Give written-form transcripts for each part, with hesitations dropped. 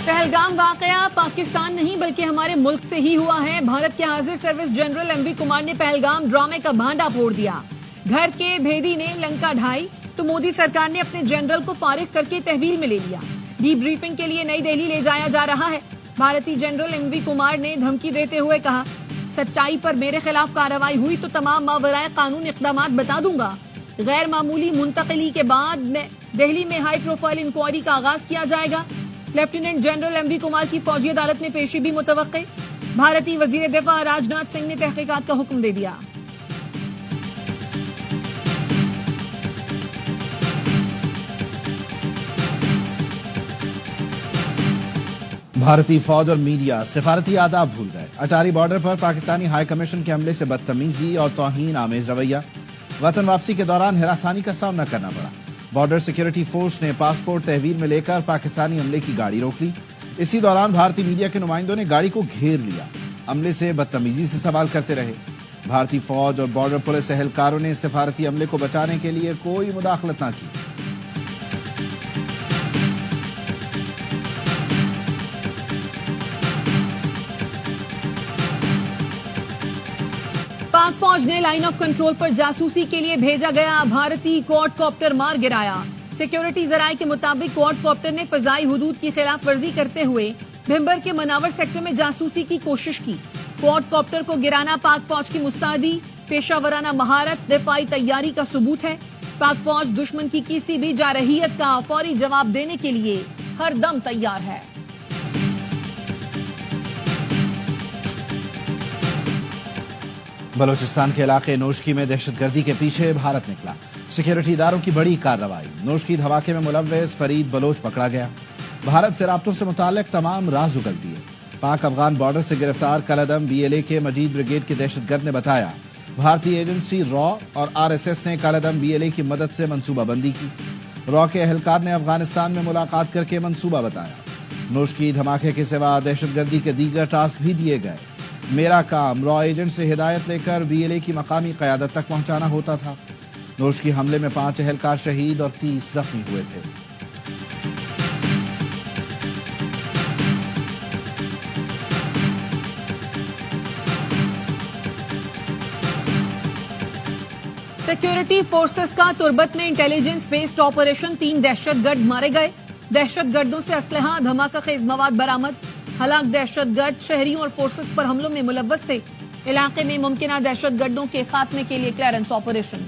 پہلگام واقعہ پاکستان نہیں بلکہ ہمارے ملک سے ہی ہوا ہے. بھارت کے حاضر سروس جنرل ایم وی کمار نے پہلگام ڈرامے کا بھانڈا پھوڑ دیا. گھر کے بھیدی نے لنکا ڈھائی تو مودی سرکار نے اپنے جنرل کو فارغ کر کے تحویل میں لے لیا. ڈی بریفنگ کے لیے نئی دہلی لے جایا جا رہا ہے. بھارتی جنرل ایم وی کمار نے دھمکی دیتے ہوئے کہا، سچائی پر میرے خلاف کارروائی ہوئی تو تمام ماورائے قانون اقدامات بتا دوں گا. غیر معمولی منتقلی کے بعد دہلی میں ہائی پروفائل انکوائری کا آغاز کیا جائے گا. لیفٹیننٹ جنرل ایم وی کمار کی فوجی عدالت میں پیشی بھی متوقع. بھارتی وزیر دفاع راجناتھ سنگھ نے تحقیقات کا حکم دے دیا. بھارتی فوج اور میڈیا سفارتی آداب بھول گئے. اٹاری بارڈر پر پاکستانی ہائی کمیشن کے عملے سے بدتمیزی اور توہین آمیز رویہ. وطن واپسی کے دوران ہراسانی کا سامنا کرنا پڑا. بارڈر سیکیورٹی فورس نے پاسپورٹ تحویل میں لے کر پاکستانی عملے کی گاڑی روک لی. اسی دوران بھارتی میڈیا کے نمائندوں نے گاڑی کو گھیر لیا. عملے سے بدتمیزی سے سوال کرتے رہے. بھارتی فوج اور بارڈر پولیس اہلکاروں نے سفارتی عملے کو بچانے کے لیے کوئی مداخلت نہ کی. پاک فوج نے لائن آف کنٹرول پر جاسوسی کے لیے بھیجا گیا بھارتی کوڈ کاپٹر مار گرایا. سیکیورٹی ذرائع کے مطابق کوڈ کاپٹر نے فضائی حدود کی خلاف ورزی کرتے ہوئے بھمبر کے مناور سیکٹر میں جاسوسی کی کوشش کی. کوڈ کاپٹر کو گرانا پاک فوج کی مستعدی، پیشہ ورانہ مہارت، دفاعی تیاری کا ثبوت ہے. پاک فوج دشمن کی کسی بھی جارحیت کا فوری جواب دینے کے لیے ہر دم تیار ہے. بلوچستان کے علاقے نوشکی میں دہشت گردی کے پیچھے بھارت نکلا. سیکیورٹی اداروں کی بڑی کارروائی. نوشکی دھماکے میں ملوث فرید بلوچ پکڑا گیا. بھارت سے رابطوں سے متعلق تمام راز اگل دیے. پاک افغان بارڈر سے گرفتار کالعدم بی ایل اے کے مجید بریگیڈ کے دہشت گرد نے بتایا، بھارتی ایجنسی را اور آر ایس ایس نے کالعدم بی ایل اے کی مدد سے منصوبہ بندی کی. را کے اہلکار نے افغانستان میں ملاقات کر کے منصوبہ بتایا. نوشکی دھماکے کے سوا دہشت گردی کے دیگر ٹاسک بھی دیے گئے. میرا کام را ایجنٹ سے ہدایت لے کر بی ایل اے کی مقامی قیادت تک پہنچانا ہوتا تھا. نوشکی حملے میں 5 اہلکار شہید اور 30 زخمی ہوئے تھے. سیکیورٹی فورسز کا تربت میں انٹیلیجنس بیسڈ آپریشن. 3 دہشت گرد مارے گئے. دہشت گردوں سے اسلحہ، دھماکہ خیز مواد برآمد. ہلاک دہشت گرد شہریوں اور فورسز پر حملوں میں ملوث تھے. علاقے میں ممکنہ دہشت گردوں کے خاتمے کے لیے کلیئرنس آپریشن.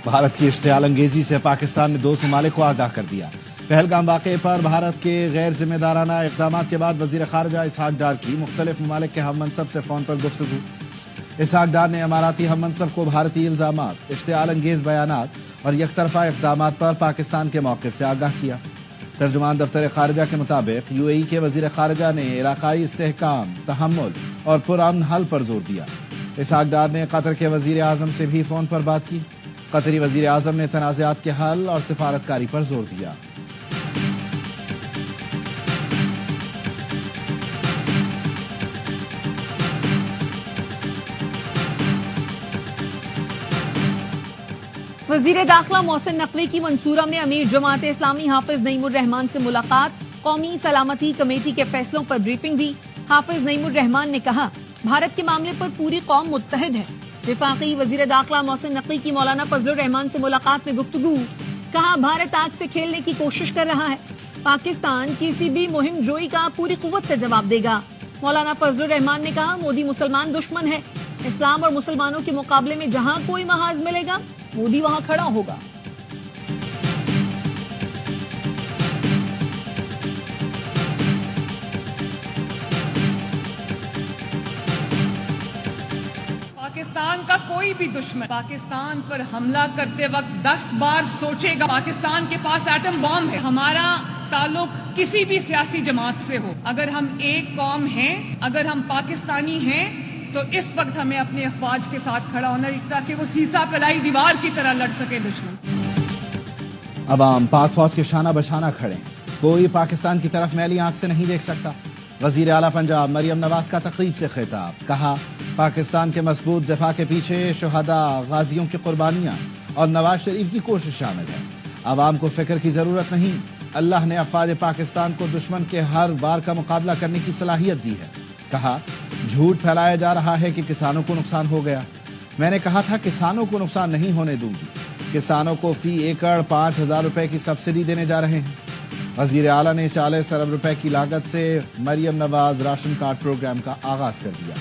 بھارت کی اشتعال انگیزی سے پاکستان نے دوست ممالک کو آگاہ کر دیا. پہلگام واقعے پر بھارت کے غیر ذمہ دارانہ اقدامات کے بعد وزیر خارجہ اسحاق ڈار کی مختلف ممالک کے ہم منصب سے فون پر گفتگو. اسحاق ڈار نے اماراتی ہم منصب کو بھارتی الزامات، اشتعال انگیز بیانات اور یک طرفہ اقدامات پر پاکستان کے موقف سے آگاہ کیا. ترجمان دفتر خارجہ کے مطابق یو اے ای کے وزیر خارجہ نے علاقائی استحکام، تحمل اور پرامن حل پر زور دیا. اسحاق ڈار نے قطر کے وزیر اعظم سے بھی فون پر بات کی. قطری وزیر اعظم نے تنازعات کے حل اور سفارتکاری پر زور دیا. وزیر داخلہ محسن نقوی کی منصورہ میں امیر جماعت اسلامی حافظ نعیم الرحمان سے ملاقات. قومی سلامتی کمیٹی کے فیصلوں پر بریفنگ دی. حافظ نعیم الرحمان نے کہا، بھارت کے معاملے پر پوری قوم متحد ہے. وفاقی وزیر داخلہ محسن نقوی کی مولانا فضل الرحمان سے ملاقات میں گفتگو. کہا، بھارت آگ سے کھیلنے کی کوشش کر رہا ہے. پاکستان کسی بھی مہم جوئی کا پوری قوت سے جواب دے گا. مولانا فضل الرحمان نے کہا، مودی مسلمان دشمن ہے. اسلام اور مسلمانوں کے مقابلے میں جہاں کوئی محاذ ملے گا مودی وہاں کھڑا ہوگا. پاکستان کا کوئی بھی دشمن پاکستان پر حملہ کرتے وقت 10 بار سوچے گا. پاکستان کے پاس ایٹم بم ہے. ہمارا تعلق کسی بھی سیاسی جماعت سے ہو، اگر ہم ایک قوم ہیں، اگر ہم پاکستانی ہیں تو اس وقت ہمیں اپنے افواج کے ساتھ کھڑا ہونا ہے تاکہ وہ سیسا پلائی دیوار کی طرح لڑ سکے دشمن. عوام پاک فوج کے شانہ بشانہ کھڑے ہیں. کوئی پاکستان کی طرف میلی آنکھ سے نہیں دیکھ سکتا. وزیر اعلیٰ پنجاب مریم نواز کا تقریب سے خطاب. کہا، پاکستان کے مضبوط دفاع کے پیچھے شہداء، غازیوں کی قربانیاں اور نواز شریف کی کوشش شامل ہے۔ عوام کو فکر کی ضرورت نہیں، اللہ نے افواج پاکستان کو دشمن کے ہر وار کا مقابلہ کرنے کی صلاحیت دی ہے۔ کہا جھوٹ پھیلایا جا رہا ہے کہ کسانوں کو نقصان ہو گیا۔ میں نے کہا تھا کسانوں کو نقصان نہیں ہونے دوں گی۔ کسانوں کو فی ایکڑ 5,000 روپے کی سبسڈی دینے جا رہے ہیں۔ وزیر اعلیٰ نے 40 ارب روپے کی لاگت سے Maryam Nawaz ration card programme کا آغاز کر دیا۔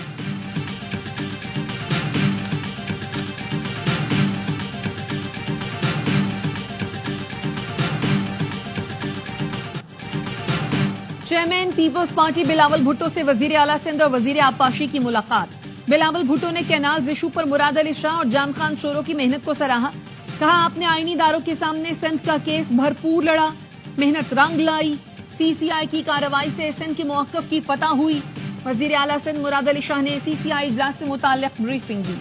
Chairman Peoples Party Bilawal Bhutto سے وزیر اعلیٰ سندھ اور وزیر آبپاشی کی ملاقات۔ بلاول بھٹو نے کینالز ایشو پر مراد علی شاہ اور جام خان چورو کی محنت کو سراہا۔ کہا آپ نے آئینی اداروں کے سامنے سندھ کا کیس بھرپور لڑا، محنت رنگ لائی، سی سی آئی کی کارروائی سے سندھ کے موقف کی فتح ہوئی۔ وزیر اعلیٰ سندھ مراد علی شاہ نے سی سی آئی اجلاس سے متعلق بریفنگ دی۔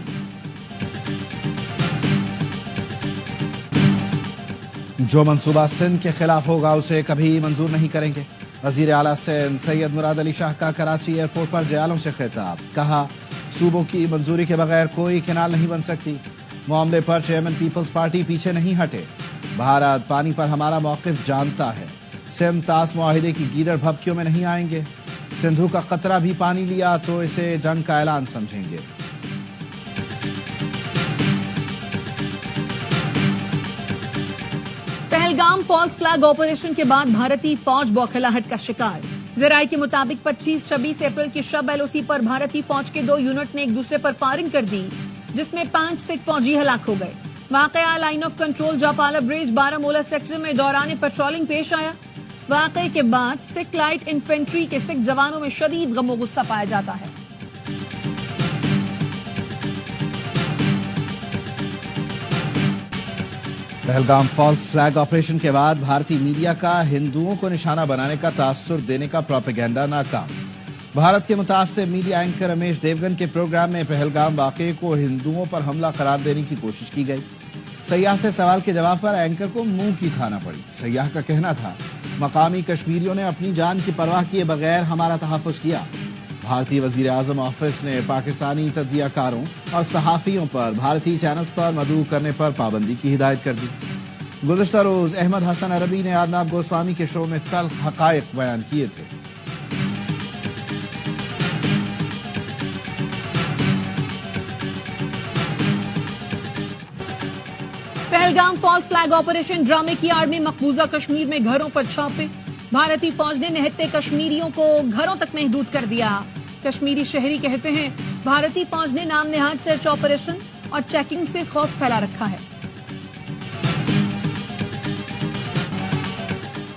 جو منصوبہ سندھ کے خلاف ہوگا اسے کبھی منظور نہیں کریں گے۔ وزیر اعلیٰ سندھ سید مراد علی شاہ کا کراچی ایئرپورٹ پر جیالوں سے خطاب۔ کہا صوبوں کی منظوری کے بغیر کوئی کینال نہیں بن سکتی۔ معاملے پر چیئرمین پیپلز پارٹی پیچھے نہیں ہٹے۔ بھارت پانی پر ہمارا موقف جانتا ہے۔ سندھ طاس معاہدے کی گیدڑ بھبکیوں میں نہیں آئیں گے۔ سندھو کا قطرہ بھی پانی لیا تو اسے جنگ کا اعلان سمجھیں گے۔ پہلگام فالس فلیگ آپریشن کے بعد بھارتی فوج بوکھلاہٹ کا شکار۔ ذرائع کے مطابق 25-26 اپریل کی شب ایل او سی پر بھارتی فوج کے 2 یونٹ نے ایک دوسرے پر فائرنگ کر دی، جس میں 5 سکھ فوجی ہلاک ہو گئے۔ واقعہ لائن آف کنٹرول جاپالا برج بارامولہ سیکٹر میں دوران پیٹرولنگ پیش آیا۔ واقعے کے بعد سکھ لائٹ انفینٹری کے سکھ جوانوں میں شدید غم و غصہ پایا جاتا ہے۔ پہلگام فالس فلیگ آپریشن کے بعد بھارتی میڈیا کا ہندوؤں کو نشانہ بنانے کا تاثر دینے کا پروپیگنڈا ناکام۔ بھارت کے متاثر میڈیا اینکر رمیش دیوگن کے پروگرام میں پہلگام واقعے کو ہندوؤں پر حملہ قرار دینے کی کوشش کی گئی۔ سیاح سے سوال کے جواب پر اینکر کو منہ کی کھانا پڑی۔ سیاح کا کہنا تھا مقامی کشمیریوں نے اپنی جان کی پرواہ کیے بغیر ہمارا تحفظ کیا۔ بھارتی وزیر اعظم آفس نے پاکستانی تجزیہ کاروں اور صحافیوں پر بھارتی چینلز پر مدعو کرنے پر پابندی کی ہدایت کر دی۔ گزشتہ روز احمد حسن عربی نے ارنب گوسوامی کے شو میں تلخ حقائق بیان کیے تھے۔ پہلگام فالس فلیگ آپریشن ڈرامے کی آڑ میں مقبوضہ کشمیر میں گھروں پر چھاپے۔ بھارتی فوج نے نہتے کشمیریوں کو گھروں تک محدود کر دیا۔ کشمیری شہری کہتے ہیں بھارتی فوج نے نام نہاد سرچ آپریشن اور چیکنگ سے خوف پھیلا رکھا ہے۔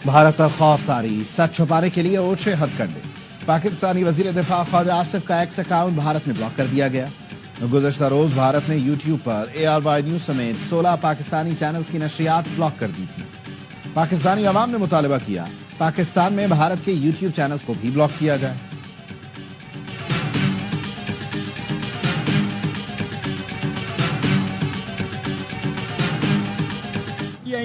بھارت پر خوف طاری، سچ چھپانے کے لیے اوچھے ہتھ کنڈے۔ پاکستانی وزیر دفاع خواجہ آصف کا ایکس اکاؤنٹ بھارت میں بلاک کر دیا گیا۔ گزشتہ روز بھارت نے یوٹیوب پر ARY نیوز سمیت 16 پاکستانی چینلز کی نشریات بلاک کر دی تھی۔ پاکستانی عوام نے مطالبہ کیا پاکستان میں بھارت کے یوٹیوب چینلز کو بھی بلاک کیا جائے۔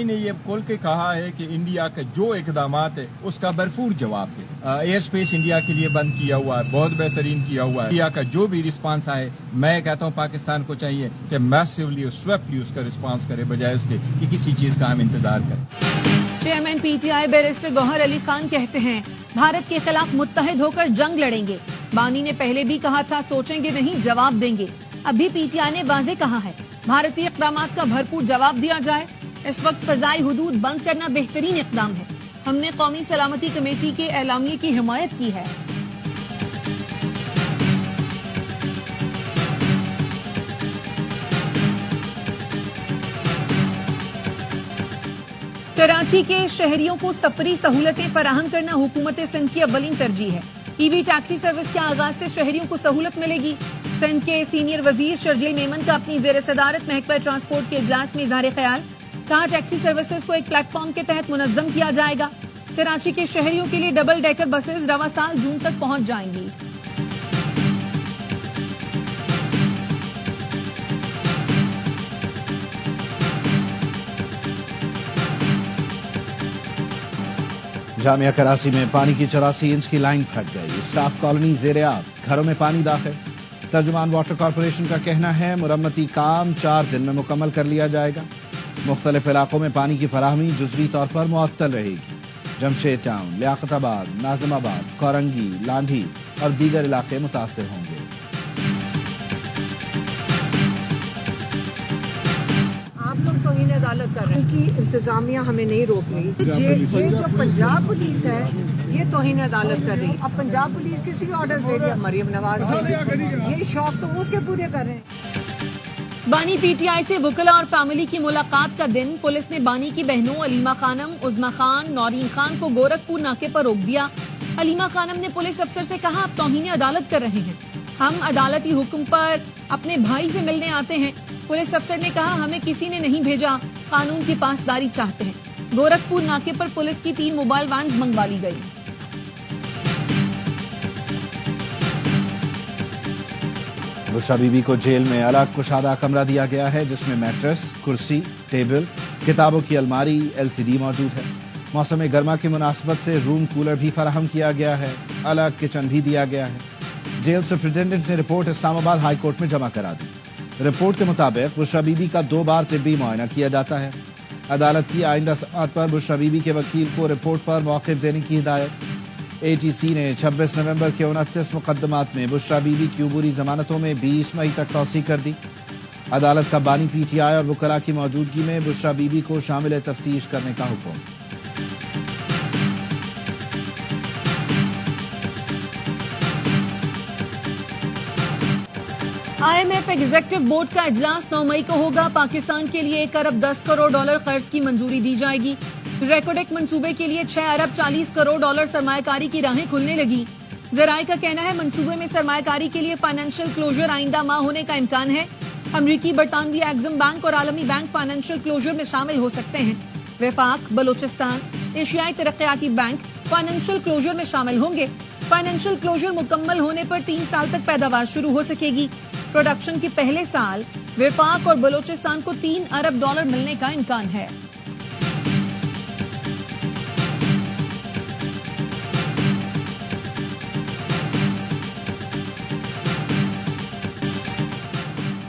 نے یہ کھول کے کہا ہے کہ انڈیا کا جو اقدامات ہے اس کا بھرپور جواب ہے۔ ایئر سپیس انڈیا کے لیے بند کیا ہوا ہے، بہت بہترین کیا ہوا ہے۔ انڈیا کا جو بھی رسپانس آئے، میں کہتا ہوں پاکستان کو چاہیے کہ میسیولی اور سویپٹلی اس کا رسپانس کرے، بجائے اس کے کہ کسی چیز کا ہم انتظار کریں۔ چیئرمین پی ٹی آئی بیرسٹر گوہر علی خان کہتے ہیں بھارت کے خلاف متحد ہو کر جنگ لڑیں گے۔ بانی نے پہلے بھی کہا تھا سوچیں گے نہیں جواب دیں گے۔ ابھی پی ٹی آئی نے واضح کہا ہے بھارتی اقدامات کا بھرپور جواب دیا جائے۔ اس وقت فضائی حدود بند کرنا بہترین اقدام ہے۔ ہم نے قومی سلامتی کمیٹی کے اعلامیے کی حمایت کی ہے۔ کراچی کے شہریوں کو سفری سہولتیں فراہم کرنا حکومت سندھ کی اولین ترجیح ہے۔ ای وی ٹیکسی سروس کے آغاز سے شہریوں کو سہولت ملے گی۔ سندھ کے سینئر وزیر شرجیل میمن کا اپنی زیر صدارت محکمہ ٹرانسپورٹ کے اجلاس میں اظہار خیال۔ کہا ٹیکسی سروسز کو ایک پلیٹ فارم کے تحت منظم کیا جائے گا۔ کراچی کے شہریوں کے لیے ڈبل ڈیکر بسز رواں سال جون تک پہنچ جائیں گی۔ جامعہ کراچی میں پانی کی 84 انچ کی لائن پھٹ گئی۔ اسٹاف کالونی زیر آب، گھروں میں پانی داخل۔ ترجمان واٹر کارپوریشن کا کہنا ہے مرمتی کام 4 دن میں مکمل کر لیا جائے گا. مختلف علاقوں میں پانی کی فراہمی جزوی طور پر معطل رہے گی. جمشید ٹاؤن، لیاقت آباد، ناظم آباد، کورنگی، لانڈھی اور دیگر علاقے متاثر ہوں گے. آپ لوگ توہین عدالت کر رہے ہیں کہ انتظامیہ ہمیں نہیں روک رہی. یہ جو پنجاب پولیس ہے یہ توہین عدالت کر رہی ہے. اب پنجاب پولیس کسی آرڈر دے دیا مریم نواز نے، یہ شوق تو اس کے پورے کر رہے ہیں. بانی پی ٹی آئی سے وکلاء اور فیملی کی ملاقات کا دن. پولیس نے بانی کی بہنوں علیمہ خانم، عظمی خان، نورین خان کو گورکھپور ناکے پر روک دیا. علیمہ خانم نے پولیس افسر سے کہا آپ توہین عدالت کر رہے ہیں، ہم عدالتی حکم پر اپنے بھائی سے ملنے آتے ہیں. پولیس افسر نے کہا ہمیں کسی نے نہیں بھیجا، قانون کی پاسداری چاہتے ہیں. گورکھپور ناکے پر پولیس کی 3 موبائل وینز منگوا لی گئی. بشرا بی بی کو جیل میں الگ کشادہ کمرہ دیا گیا ہے جس میں میٹرس، کرسی، ٹیبل، کتابوں کی الماری، LCD موجود ہے. موسم گرما کی مناسبت سے روم کولر بھی فراہم کیا گیا ہے. الگ کچن بھی دیا گیا ہے. جیل سپرنٹینڈنٹ نے رپورٹ اسلام آباد ہائی کورٹ میں جمع کرا دی. رپورٹ کے مطابق بشرا بی بی کا 2 بار طبی معائنہ کیا جاتا ہے. عدالت کی آئندہ سماعت پر بشرا بی بی کے وکیل کو رپورٹ پر موقف دینے کی ہدایت. ATC نے 26 نومبر کے 29 مقدمات میں بشرا بی بی کی عبوری ضمانتوں میں 20 مئی تک توسیع کر دی. عدالت کا بانی PTI اور وکلاء کی موجودگی میں بشرا بی بی کو شامل تفتیش کرنے کا حکم. IMF ایگزیکٹو بورڈ کا اجلاس 9 مئی کو ہوگا. پاکستان کے لیے 1 ارب 10 کروڑ ڈالر قرض کی منظوری دی جائے گی. ریکوڈیک منصوبے کے لیے 6 ارب 40 کروڑ ڈالر سرمایہ کاری کی راہیں کھلنے لگی. ذرائع کا کہنا ہے منصوبے میں سرمایہ کاری کے لیے فائنینشیل کلوزر آئندہ ماہ ہونے کا امکان ہے. امریکی، برطانوی ایگزم بینک اور عالمی بینک فائنینشیل کلوزر میں شامل ہو سکتے ہیں. وفاق، بلوچستان، ایشیائی ترقیاتی بینک فائنینشیل کلوزر میں شامل ہوں گے. فائنینشیل کلوزر مکمل ہونے پر 3 سال تک پیداوار شروع ہو سکے گی. پروڈکشن کے پہلے سال وفاق اور بلوچستان کو 3 ارب ڈالر ملنے کا امکان ہے.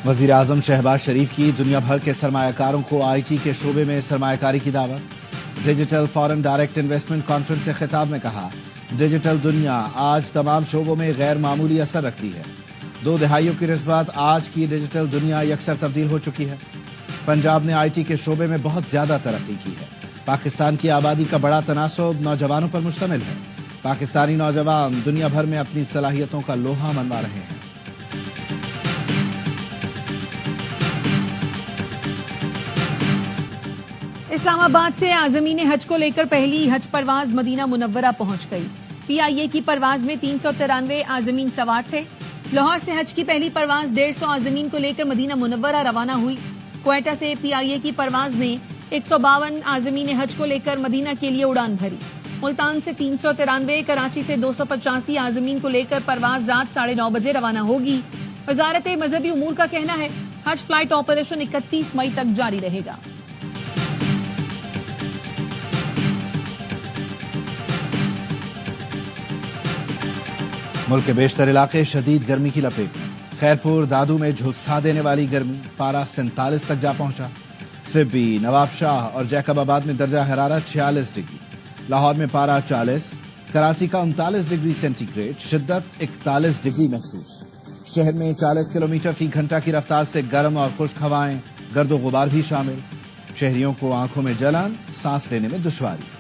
وزیر اعظم شہباز شریف کی دنیا بھر کے سرمایہ کاروں کو IT کے شعبے میں سرمایہ کاری کی دعوت. Digital foreign direct investment conference سے خطاب میں کہا ڈیجیٹل دنیا آج تمام شعبوں میں غیر معمولی اثر رکھتی ہے. 2 دہائیوں کی نسبت آج کی ڈیجیٹل دنیا یکسر تبدیل ہو چکی ہے. پنجاب نے IT کے شعبے میں بہت زیادہ ترقی کی ہے. پاکستان کی آبادی کا بڑا تناسب نوجوانوں پر مشتمل ہے. پاکستانی نوجوان دنیا بھر میں اپنی صلاحیتوں کا لوہا منوا رہے ہیں. اسلام آباد سے عازمین حج کو لے کر پہلی حج پرواز مدینہ منورہ پہنچ گئی. PIA کی پرواز میں 393 عازمین سوار تھے. لاہور سے حج کی پہلی پرواز 150 عازمین کو لے کر مدینہ منورہ روانہ ہوئی. کوئٹہ سے PIA کی پرواز نے 152 عازمین حج کو لے کر مدینہ کے لیے اڑان بھری. ملتان سے 393، کراچی سے 285 عازمین کو لے کر پرواز رات 9:30 بجے روانہ ہوگی. وزارت مذہبی امور کا کہنا ہے حج فلائٹ آپریشن 31 مئی تک جاری رہے گا. ملک کے بیشتر علاقے شدید گرمی کی لپیٹ میں. خیرپور دادو میں جھلسا دینے والی گرمی، پارہ 47 تک جا پہنچا. سبی، نواب شاہ اور جیکب آباد میں درجہ حرارت 46 ڈگری. لاہور میں پارہ 40، کراچی کا 39 ڈگری سینٹی گریڈ، شدت 41 ڈگری محسوس. شہر میں 40 کلومیٹر فی گھنٹہ کی رفتار سے گرم اور خشک ہوائیں، گرد و غبار بھی شامل. شہریوں کو آنکھوں میں جلن، سانس لینے میں دشواری.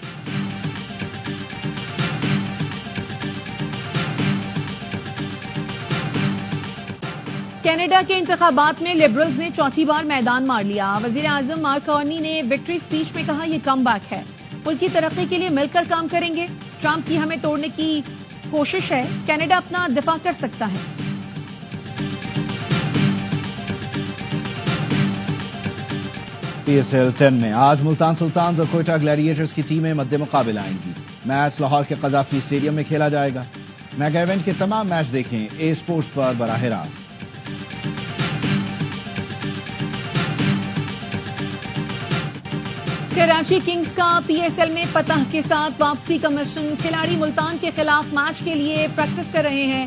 کینیڈا کے انتخابات میں لبرلز نے چوتھی بار میدان مار لیا. وزیر اعظم مارک کارنی نے وکٹری سپیچ میں کہا یہ کم بیک ہے، ملک کی ترقی کے لیے مل کر کام کریں گے. ٹرمپ کی ہمیں توڑنے کی کوشش ہے، کینیڈا اپنا دفاع کر سکتا ہے. PSL 10 میں آج ملتان سلطانز اور کوئٹہ گلیڈیٹرز کی ٹیمیں مد مقابل آئیں گی. میچ لاہور کے قذافی اسٹیڈیم میں کھیلا جائے گا. میگا ایونٹ کے تمام میچ دیکھیں اسپورٹس پر براہ راست. کراچی کنگز کا PSL میں فتح کے ساتھ واپسی کا مشن. کھلاڑی ملتان کے خلاف میچ کے لیے پریکٹس کر رہے ہیں.